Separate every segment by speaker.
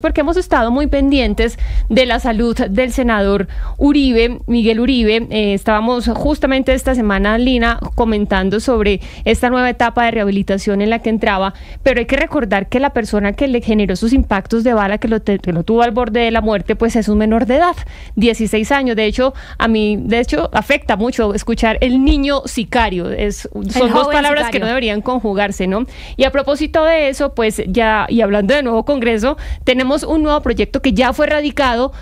Speaker 1: Porque hemos estado muy pendientes de la salud del senador Uribe, Miguel Uribe. Estábamos justamente esta semana, Lina, comentando sobre esta nueva etapa de rehabilitación en la que entraba, pero hay que recordar que la persona que le generó sus impactos de bala, que lo tuvo al borde de la muerte, pues es un menor de edad, 16 años. De hecho, a mí, afecta mucho escuchar el niño sicario. Son dos palabras sicario que no deberían conjugarse, ¿no? Y a propósito de eso, pues ya, y hablando de nuevo Congreso, tenemos un nuevo proyecto que ya fue radicado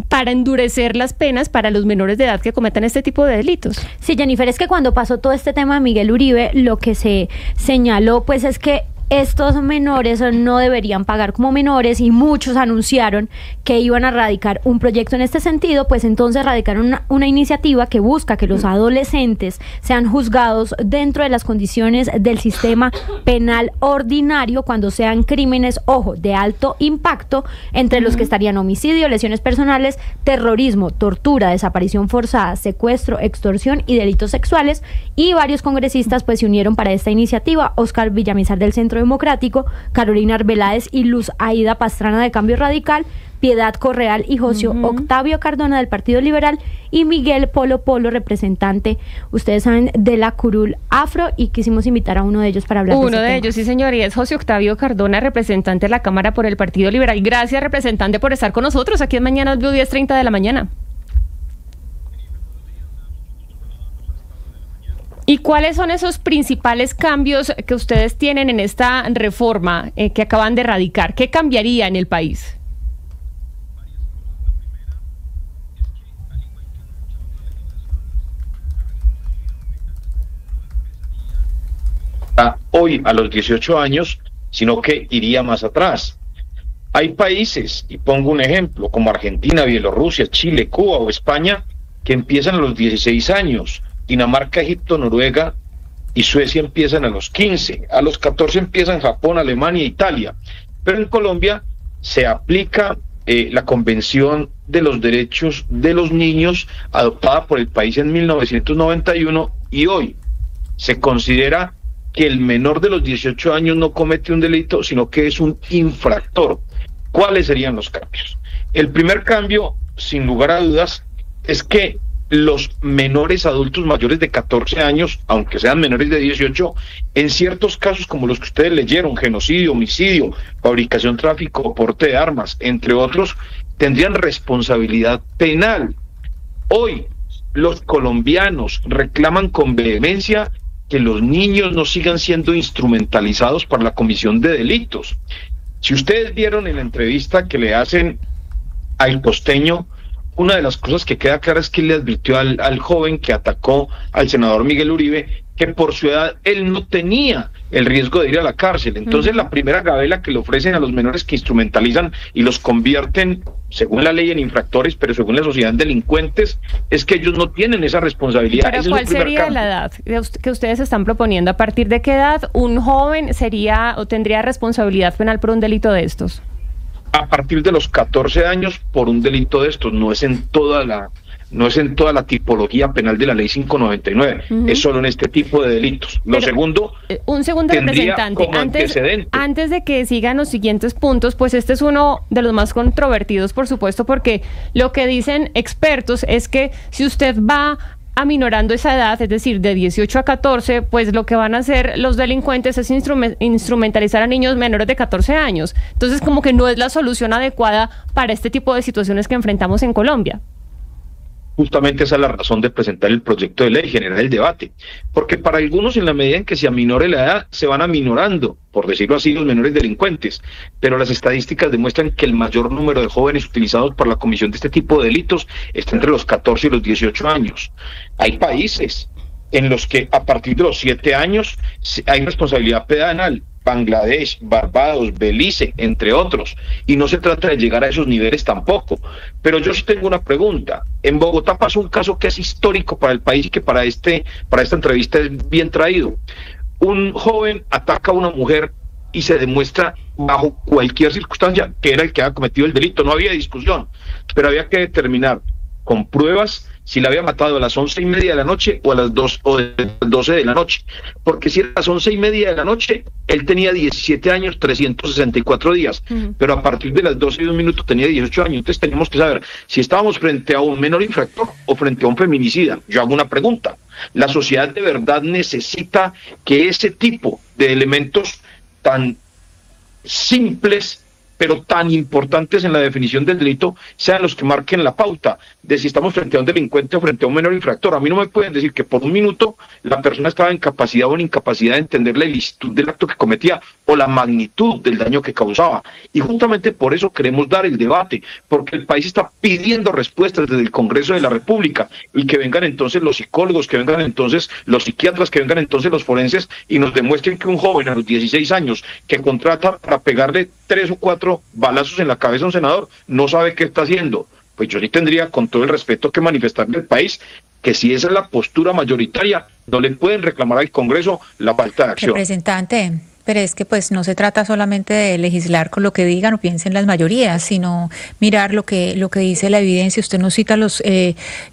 Speaker 1: para endurecer las penas para los menores de edad que cometan este tipo de delitos.
Speaker 2: Sí, Jennifer, es que cuando pasó todo este tema de Miguel Uribe, lo que se señaló pues es que estos menores no deberían pagar como menores, y muchos anunciaron que iban a radicar un proyecto en este sentido. Pues entonces radicaron una iniciativa que busca que los adolescentes sean juzgados dentro de las condiciones del sistema penal ordinario cuando sean crímenes, ojo, de alto impacto, entre los que estarían homicidio, lesiones personales, terrorismo, tortura, desaparición forzada, secuestro, extorsión y delitos sexuales. Y varios congresistas pues se unieron para esta iniciativa: Oscar Villamizar del Centro Democrático, Carolina Arbeláez y Luz Aida Pastrana de Cambio Radical, Piedad Correal y José Octavio Cardona del Partido Liberal, y Miguel Polo, representante, ustedes saben, de la Curul Afro, y quisimos invitar a uno de ellos para hablar de ese tema.
Speaker 1: Ellos, sí señor, y es José Octavio Cardona, representante de la Cámara por el Partido Liberal. Gracias, representante, por estar con nosotros aquí en Mañanas Blue, 10:30 de la mañana. ¿Y cuáles son esos principales cambios que ustedes tienen en esta reforma que acaban de radicar? ¿Qué cambiaría en el país?
Speaker 3: Hoy a los 18 años, sino que iría más atrás. Hay países, y pongo un ejemplo, como Argentina, Bielorrusia, Chile, Cuba o España, que empiezan a los 16 años. Dinamarca, Egipto, Noruega y Suecia empiezan a los 15, a los 14 empiezan Japón, Alemania e Italia. Pero en Colombia se aplica la Convención de los Derechos de los Niños, adoptada por el país en 1991, y hoy se considera que el menor de los 18 años no comete un delito, sino que es un infractor. ¿Cuáles serían los cambios? El primer cambio, sin lugar a dudas, es que los menores adultos mayores de 14 años, aunque sean menores de 18, en ciertos casos como los que ustedes leyeron, genocidio, homicidio, fabricación, tráfico o porte de armas, entre otros, tendrían responsabilidad penal. Hoy los colombianos reclaman con vehemencia que los niños no sigan siendo instrumentalizados para la comisión de delitos. Si ustedes vieron en la entrevista que le hacen al Costeño, una de las cosas que queda clara es que le advirtió al joven que atacó al senador Miguel Uribe que por su edad él no tenía el riesgo de ir a la cárcel. Entonces la primera gabela que le ofrecen a los menores que instrumentalizan y los convierten, según la ley, en infractores, pero según la sociedad en delincuentes, es que ellos no tienen esa responsabilidad.
Speaker 1: ¿Pero cuál sería la edad que ustedes están proponiendo? ¿A partir de qué edad un joven sería o tendría responsabilidad penal por un delito de estos?
Speaker 3: A partir de los 14 años por un delito de estos. No es en toda la tipología penal de la ley 599, es solo en este tipo de delitos. Lo segundo,
Speaker 1: un segundo, representante, antes de que sigan los siguientes puntos, pues este es uno de los más controvertidos, por supuesto, porque lo que dicen expertos es que si usted va aminorando esa edad, es decir, de 18 a 14, pues lo que van a hacer los delincuentes es instrumentalizar a niños menores de 14 años. Entonces, como que no es la solución adecuada para este tipo de situaciones que enfrentamos en Colombia.
Speaker 3: Justamente esa es la razón de presentar el proyecto de ley, generar el debate, porque para algunos, en la medida en que se aminore la edad, se van aminorando, por decirlo así, los menores delincuentes, pero las estadísticas demuestran que el mayor número de jóvenes utilizados por la comisión de este tipo de delitos está entre los 14 y los 18 años. Hay países en los que a partir de los 7 años hay responsabilidad penal: Bangladesh, Barbados, Belice, entre otros, y no se trata de llegar a esos niveles tampoco. Pero yo sí tengo una pregunta. En Bogotá pasó un caso que es histórico para el país y que para esta entrevista es bien traído. Un joven ataca a una mujer y se demuestra bajo cualquier circunstancia que era el que había cometido el delito, no había discusión, pero había que determinar con pruebas si la había matado a las 11:30 de la noche o a las 12 de la noche, porque si era a las 11:30 de la noche, él tenía 17 años, 364 días, pero a partir de las 12:01 tenía 18 años, entonces teníamos que saber si estábamos frente a un menor infractor o frente a un feminicida. Yo hago una pregunta: ¿la sociedad de verdad necesita que ese tipo de elementos tan simples pero tan importantes en la definición del delito sean los que marquen la pauta de si estamos frente a un delincuente o frente a un menor infractor? A mí no me pueden decir que por un minuto la persona estaba en capacidad o en incapacidad de entender la ilicitud del acto que cometía o la magnitud del daño que causaba. Y justamente por eso queremos dar el debate, porque el país está pidiendo respuestas desde el Congreso de la República, y que vengan entonces los psicólogos, que vengan entonces los psiquiatras, que vengan entonces los forenses y nos demuestren que un joven a los 16 años que contrata para pegarle 3 o 4 balazos en la cabeza a un senador no sabe qué está haciendo. Pues yo sí tendría, con todo el respeto, que manifestarle al país que si esa es la postura mayoritaria, no le pueden reclamar al Congreso la falta de acción.
Speaker 4: Representante, pero es que pues no se trata solamente de legislar con lo que digan o piensen las mayorías, sino mirar lo que dice la evidencia. Usted nos cita los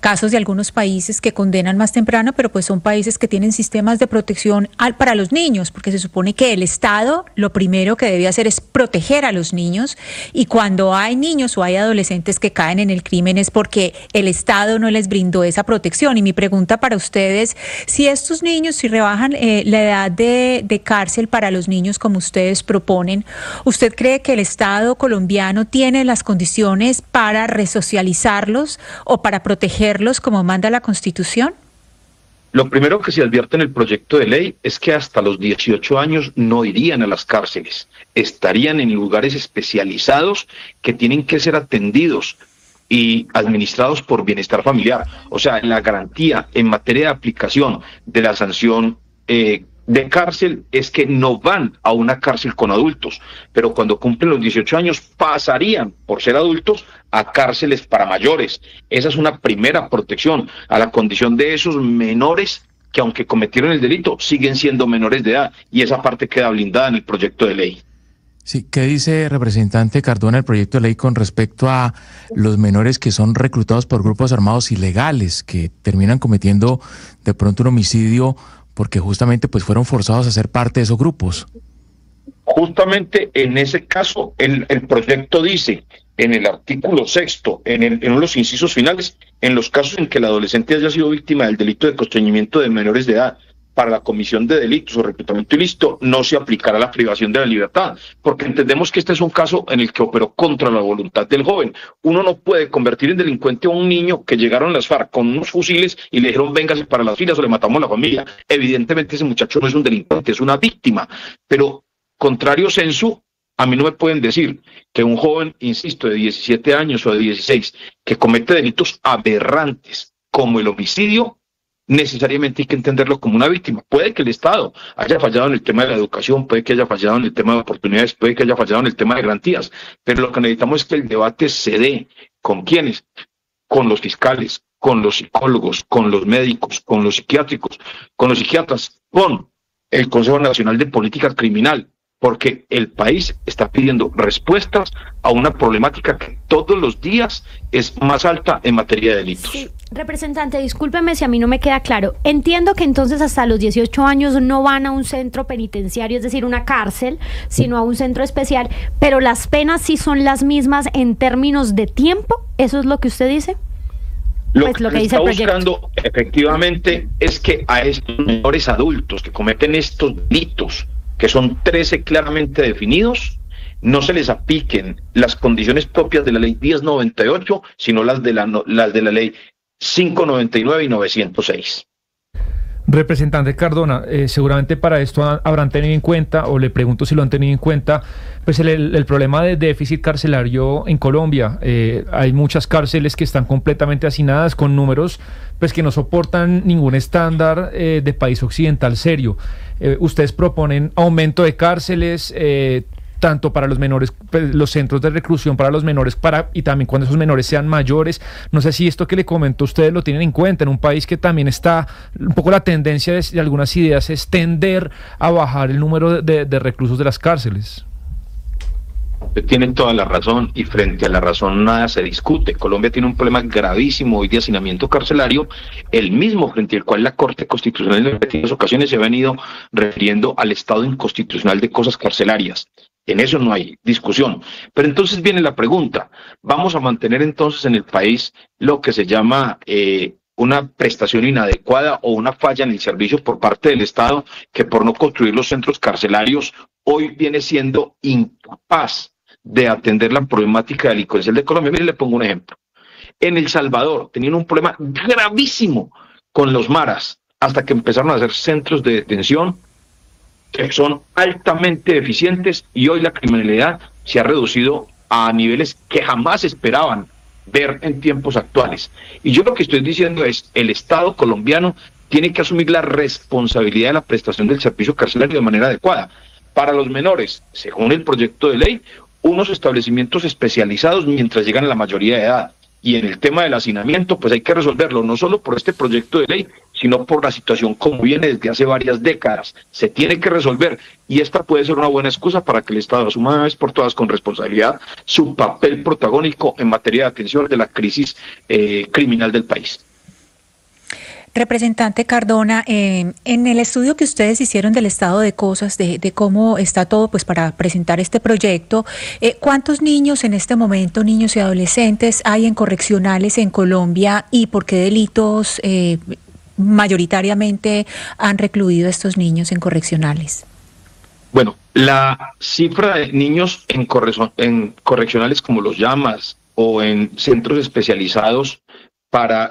Speaker 4: casos de algunos países que condenan más temprano, pero pues son países que tienen sistemas de protección para los niños, porque se supone que el Estado lo primero que debe hacer es proteger a los niños, y cuando hay niños o hay adolescentes que caen en el crimen es porque el Estado no les brindó esa protección. Y mi pregunta para ustedes: si estos niños, si rebajan la edad de cárcel para los niños como ustedes proponen, ¿usted cree que el Estado colombiano tiene las condiciones para resocializarlos o para protegerlos como manda la Constitución?
Speaker 3: Lo primero que se advierte en el proyecto de ley es que hasta los 18 años no irían a las cárceles, estarían en lugares especializados que tienen que ser atendidos y administrados por Bienestar Familiar. O sea, la garantía en materia de aplicación de la sanción de cárcel es que no van a una cárcel con adultos, pero cuando cumplen los 18 años pasarían, por ser adultos, a cárceles para mayores. Esa es una primera protección a la condición de esos menores que, aunque cometieron el delito, siguen siendo menores de edad, y esa parte queda blindada en el proyecto de ley.
Speaker 5: Sí, ¿qué dice, representante Cardona, el proyecto de ley con respecto a los menores que son reclutados por grupos armados ilegales, que terminan cometiendo de pronto un homicidio porque justamente pues fueron forzados a ser parte de esos grupos?
Speaker 3: Justamente en ese caso, el proyecto dice, en el artículo 6º, en uno de los incisos finales, en los casos en que el adolescente haya sido víctima del delito de constreñimiento de menores de edad para la comisión de delitos o reclutamiento ilícito, no se aplicará la privación de la libertad, porque entendemos que este es un caso en el que operó contra la voluntad del joven. Uno no puede convertir en delincuente a un niño que llegaron las FARC con unos fusiles y le dijeron véngase para las filas o le matamos a la familia. Evidentemente ese muchacho no es un delincuente, es una víctima, pero contrario sensu, a mí no me pueden decir que un joven, insisto, de 17 años o de 16, que comete delitos aberrantes como el homicidio, necesariamente hay que entenderlo como una víctima. Puede que el Estado haya fallado en el tema de la educación, puede que haya fallado en el tema de oportunidades, puede que haya fallado en el tema de garantías, pero lo que necesitamos es que el debate se dé. ¿Con quiénes? Con los fiscales, con los psicólogos, con los médicos, con los psiquiátricos, con los psiquiatras, con el Consejo Nacional de Política Criminal, porque el país está pidiendo respuestas a una problemática que todos los días es más alta en materia de delitos.
Speaker 2: Sí, representante, discúlpeme si a mí no me queda claro. Entiendo que entonces hasta los 18 años no van a un centro penitenciario, es decir, una cárcel, sino a un centro especial, pero las penas sí son las mismas en términos de tiempo. ¿Eso es lo que usted dice?
Speaker 3: Lo que se está buscando efectivamente es que a estos menores adultos que cometen estos delitos, que son 13 claramente definidos, no se les apliquen las condiciones propias de la ley 1098, sino las de la ley 599 y 906.
Speaker 6: Representante Cardona, seguramente para esto habrán tenido en cuenta, o le pregunto si lo han tenido en cuenta, pues el problema de déficit carcelario en Colombia. Hay muchas cárceles que están completamente hacinadas con números pues que no soportan ningún estándar de país occidental serio. Ustedes proponen aumento de cárceles, tanto para los menores, los centros de reclusión para los menores, y también cuando esos menores sean mayores. No sé si esto que le comento ustedes lo tienen en cuenta en un país que también está un poco la tendencia de algunas ideas es tender a bajar el número de reclusos de las cárceles.
Speaker 3: Usted tiene toda la razón y frente a la razón nada se discute. Colombia tiene un problema gravísimo hoy de hacinamiento carcelario, el mismo frente al cual la Corte Constitucional en repetidas ocasiones se ha venido refiriendo al estado inconstitucional de cosas carcelarias. En eso no hay discusión. Pero entonces viene la pregunta, ¿vamos a mantener entonces en el país lo que se llama una prestación inadecuada o una falla en el servicio por parte del Estado que por no construir los centros carcelarios hoy viene siendo incapaz de atender la problemática delincuencial de Colombia? Mire, le pongo un ejemplo. En El Salvador tenían un problema gravísimo con los maras hasta que empezaron a hacer centros de detención que son altamente eficientes y hoy la criminalidad se ha reducido a niveles que jamás esperaban ver en tiempos actuales. Y yo lo que estoy diciendo es, el Estado colombiano tiene que asumir la responsabilidad de la prestación del servicio carcelario de manera adecuada. Para los menores, según el proyecto de ley, unos establecimientos especializados mientras llegan a la mayoría de edad. Y en el tema del hacinamiento, pues hay que resolverlo no solo por este proyecto de ley, sino por la situación como viene desde hace varias décadas. Se tiene que resolver y esta puede ser una buena excusa para que el Estado asuma una vez por todas con responsabilidad su papel protagónico en materia de atención de la crisis criminal del país.
Speaker 4: Representante Cardona, en el estudio que ustedes hicieron del estado de cosas, de cómo está todo pues para presentar este proyecto, ¿cuántos niños en este momento, niños y adolescentes, hay en correccionales en Colombia y por qué delitos mayoritariamente han recluido a estos niños en correccionales?
Speaker 3: Bueno, la cifra de niños en correccionales, como los llamas, o en centros especializados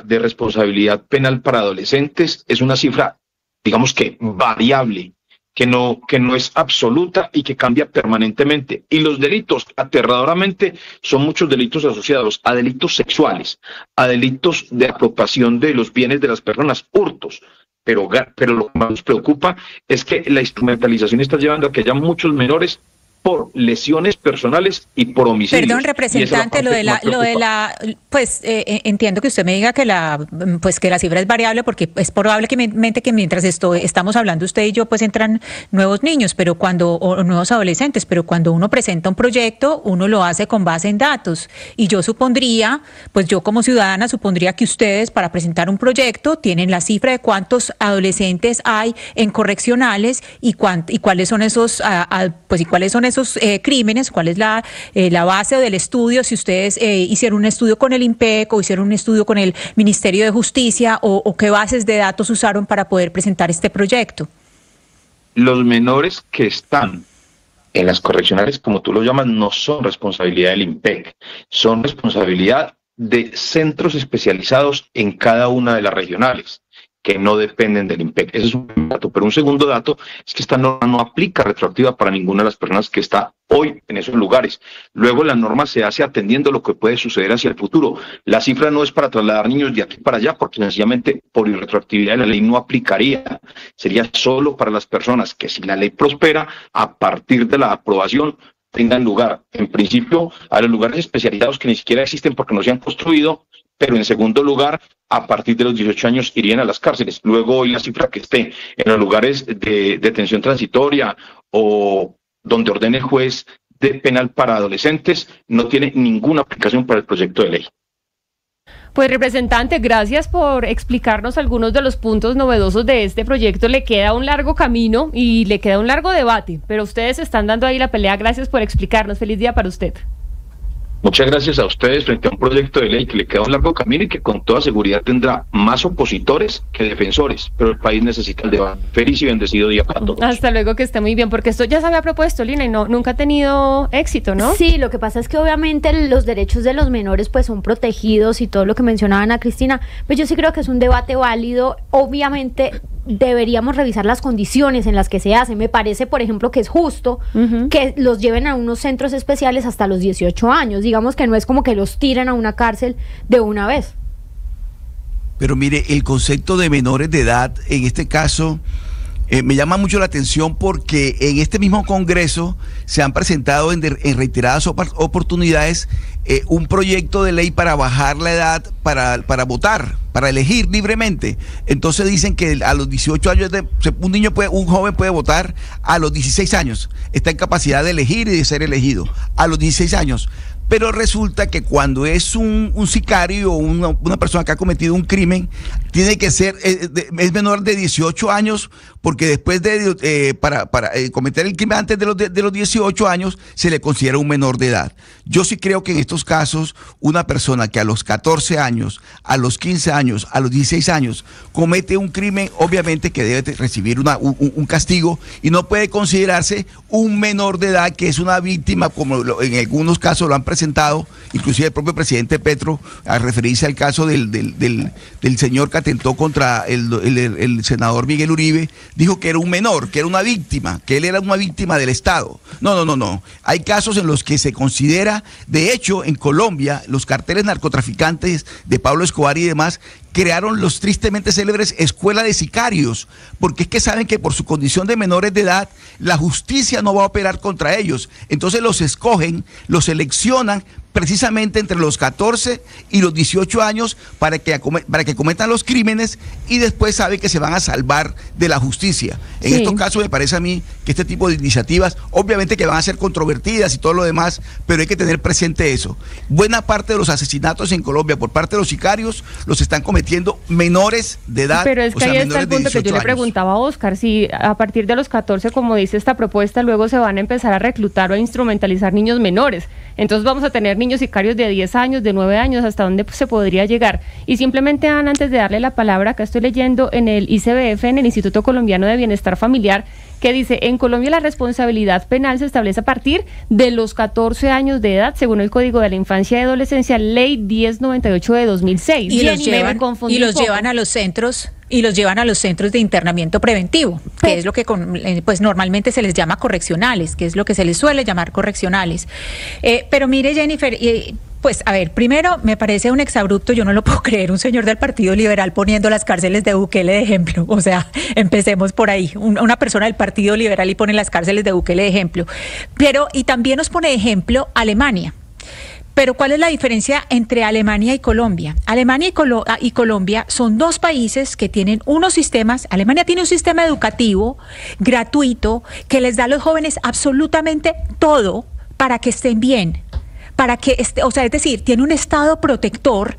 Speaker 3: de responsabilidad penal para adolescentes, es una cifra, digamos que variable, que no es absoluta y que cambia permanentemente. Y los delitos, aterradoramente, son muchos delitos asociados a delitos sexuales, a delitos de apropiación de los bienes de las personas, hurtos. Pero lo que más nos preocupa es que la instrumentalización está llevando a que haya muchos menores por lesiones personales y por homicidios.
Speaker 4: Perdón, representante, entiendo que usted me diga que la cifra es variable porque es probablemente que mientras estamos hablando usted y yo, pues entran nuevos niños, o nuevos adolescentes, pero cuando uno presenta un proyecto, uno lo hace con base en datos. Y yo supondría, pues yo como ciudadana supondría que ustedes para presentar un proyecto tienen la cifra de cuántos adolescentes hay en correccionales y cuáles son esos esos crímenes, cuál es la base del estudio, si ustedes hicieron un estudio con el INPEC o hicieron un estudio con el Ministerio de Justicia o qué bases de datos usaron para poder presentar este proyecto.
Speaker 3: Los menores que están en las correccionales, como tú lo llamas, no son responsabilidad del INPEC, son responsabilidad de centros especializados en cada una de las regionales, que no dependen del INPEC. Ese es un dato. Pero un segundo dato es que esta norma no aplica retroactiva para ninguna de las personas que está hoy en esos lugares. Luego la norma se hace atendiendo lo que puede suceder hacia el futuro. La cifra no es para trasladar niños de aquí para allá, porque sencillamente por irretroactividad de la ley no aplicaría. Sería solo para las personas que, si la ley prospera, a partir de la aprobación tengan lugar, en principio, a los lugares especializados que ni siquiera existen porque no se han construido, pero en segundo lugar, a partir de los 18 años irían a las cárceles. Luego hoy la cifra que esté en los lugares de detención transitoria o donde ordene el juez de penal para adolescentes no tiene ninguna aplicación para el proyecto de ley.
Speaker 1: Pues representante, gracias por explicarnos algunos de los puntos novedosos de este proyecto. Le queda un largo camino y le queda un largo debate, pero ustedes están dando ahí la pelea. Gracias por explicarnos. Feliz día para usted.
Speaker 3: Muchas gracias a ustedes frente a un proyecto de ley que le queda un largo camino y que con toda seguridad tendrá más opositores que defensores, pero el país necesita el debate. Feliz y bendecido día para todos.
Speaker 1: Hasta luego, que esté muy bien, porque esto ya se había propuesto, Lina, y nunca ha tenido éxito, ¿no?
Speaker 2: Sí, lo que pasa es que obviamente los derechos de los menores pues son protegidos y todo lo que mencionaba Ana Cristina, pues yo sí creo que es un debate válido. Obviamente deberíamos revisar las condiciones en las que se hace. Me parece, por ejemplo, que es justo que los lleven a unos centros especiales hasta los 18 años. Digamos que no es como que los tiren a una cárcel de una vez.
Speaker 7: Pero mire, el concepto de menores de edad, en este caso, me llama mucho la atención porque en este mismo Congreso se han presentado en reiteradas oportunidades un proyecto de ley para bajar la edad para votar, para elegir libremente. Entonces dicen que a los 18 años un joven puede votar a los 16 años. Está en capacidad de elegir y de ser elegido a los 16 años. Pero resulta que cuando es un sicario o una persona que ha cometido un crimen, tiene que ser, es menor de 18 años, porque después de para cometer el crimen antes de los 18 años, se le considera un menor de edad. Yo sí creo que en estos casos, una persona que a los 14 años, a los 15 años, a los 16 años, comete un crimen, obviamente que debe recibir un castigo, y no puede considerarse un menor de edad que es una víctima, como en algunos casos lo han presentado, inclusive el propio presidente Petro, al referirse al caso del señor que atentó contra el senador Miguel Uribe, dijo que era un menor, que era una víctima, que él era una víctima del Estado. No. Hay casos en los que se considera, de hecho, en Colombia, los carteles narcotraficantes de Pablo Escobar y demás, crearon los tristemente célebres escuela de sicarios, porque es que saben que por su condición de menores de edad, la justicia no va a operar contra ellos. Entonces los escogen, los seleccionan precisamente entre los 14 y los 18 años para que cometan los crímenes, y después saben que se van a salvar de la justicia. En estos casos me parece a mí que este tipo de iniciativas, obviamente que van a ser controvertidas y todo lo demás, pero hay que tener presente eso. Buena parte de los asesinatos en Colombia por parte de los sicarios los están cometiendo menores de edad.
Speaker 1: Pero es que ahí está el punto que yo le preguntaba a Oscar, si a partir de los 14, como dice esta propuesta, luego se van a empezar a reclutar o a instrumentalizar niños menores. Entonces vamos a tener niños sicarios de 10 años, de 9 años, ¿hasta dónde se podría llegar? Y simplemente, Ana, antes de darle la palabra, acá estoy leyendo en el ICBF, en el Instituto Colombiano de Bienestar Familiar, que dice, en Colombia la responsabilidad penal se establece a partir de los 14 años de edad, según el Código de la Infancia y Adolescencia, Ley 1098 de 2006.
Speaker 4: Y los llevan a los centros de internamiento preventivo, que es lo que pues normalmente se les llama correccionales, que es lo que se les suele llamar correccionales. Pero mire, Jennifer, pues a ver, primero me parece un exabrupto, yo no lo puedo creer, un señor del Partido Liberal poniendo las cárceles de Bukele de ejemplo. O sea, empecemos por ahí, una persona del Partido Liberal y pone las cárceles de Bukele de ejemplo. Y también nos pone de ejemplo Alemania. Pero ¿cuál es la diferencia entre Alemania y Colombia? Alemania y Colombia son dos países que tienen unos sistemas. Alemania tiene un sistema educativo gratuito que les da a los jóvenes absolutamente todo para que estén bien. Es decir, tiene un Estado protector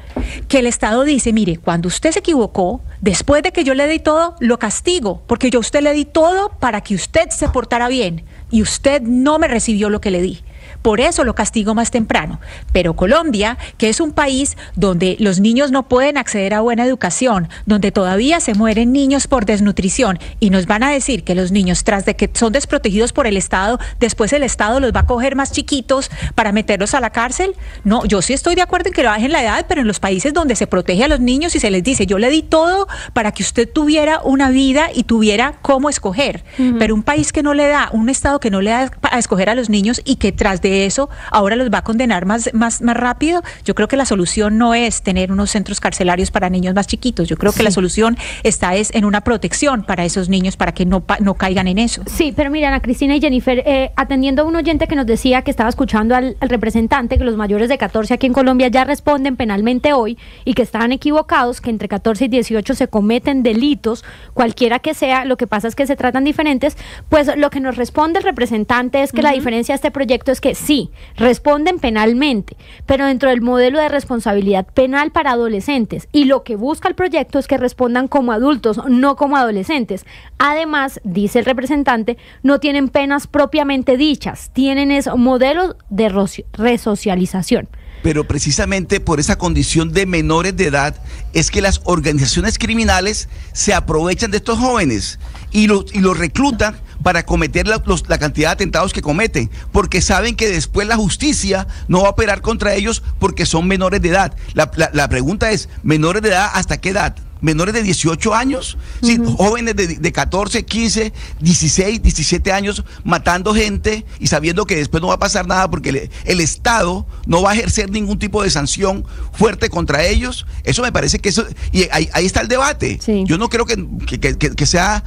Speaker 4: que el Estado dice, mire, cuando usted se equivocó, después de que yo le di todo, lo castigo, porque yo a usted le di todo para que usted se portara bien y usted no me recibió lo que le di. Por eso lo castigo más temprano. Pero Colombia, que es un país donde los niños no pueden acceder a buena educación, donde todavía se mueren niños por desnutrición, y nos van a decir que los niños, tras de que son desprotegidos por el Estado, después el Estado los va a coger más chiquitos para meterlos a la cárcel. No, yo sí estoy de acuerdo en que lo bajen la edad, pero en los países donde se protege a los niños y se les dice, yo le di todo para que usted tuviera una vida y tuviera cómo escoger. Pero un país que no le da, un Estado que no le da a escoger a los niños y que tras de eso ahora los va a condenar más rápido, yo creo que la solución no es tener unos centros carcelarios para niños más chiquitos. Yo creo que la solución está en una protección para esos niños, para que no caigan en eso.
Speaker 2: Sí, pero mira, Ana Cristina y Jennifer, atendiendo a un oyente que nos decía que estaba escuchando al representante, que los mayores de 14 aquí en Colombia ya responden penalmente hoy y que estaban equivocados, que entre 14 y 18 se cometen delitos, cualquiera que sea, lo que pasa es que se tratan diferentes. Pues lo que nos responde el representante es que la diferencia de este proyecto es que sí, responden penalmente, pero dentro del modelo de responsabilidad penal para adolescentes, y lo que busca el proyecto es que respondan como adultos, no como adolescentes. Además, dice el representante, no tienen penas propiamente dichas, tienen modelos de resocialización.
Speaker 7: Pero precisamente por esa condición de menores de edad es que las organizaciones criminales se aprovechan de estos jóvenes y los reclutan para cometer la cantidad de atentados que cometen, porque saben que después la justicia no va a operar contra ellos porque son menores de edad. La pregunta es, ¿menores de edad hasta qué edad? menores de 18 años, sí, jóvenes de 14, 15, 16, 17 años matando gente y sabiendo que después no va a pasar nada porque el Estado no va a ejercer ningún tipo de sanción fuerte contra ellos. Eso me parece que eso, y ahí está el debate.
Speaker 1: Sí.
Speaker 7: Yo no creo que sea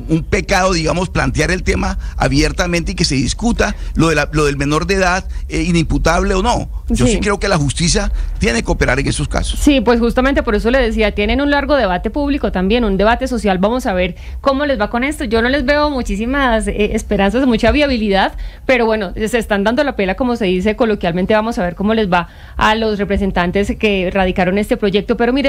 Speaker 7: un pecado, digamos, plantear el tema abiertamente y que se discuta lo del menor de edad, inimputable o no. Yo sí creo que la justicia tiene que operar en esos casos.
Speaker 1: Sí, pues justamente por eso le decía, tienen un largo debate público también, un debate social. Vamos a ver cómo les va con esto. Yo no les veo muchísimas esperanzas, mucha viabilidad, pero bueno, se están dando la pela, como se dice coloquialmente. Vamos a ver cómo les va a los representantes que radicaron este proyecto. Pero mire,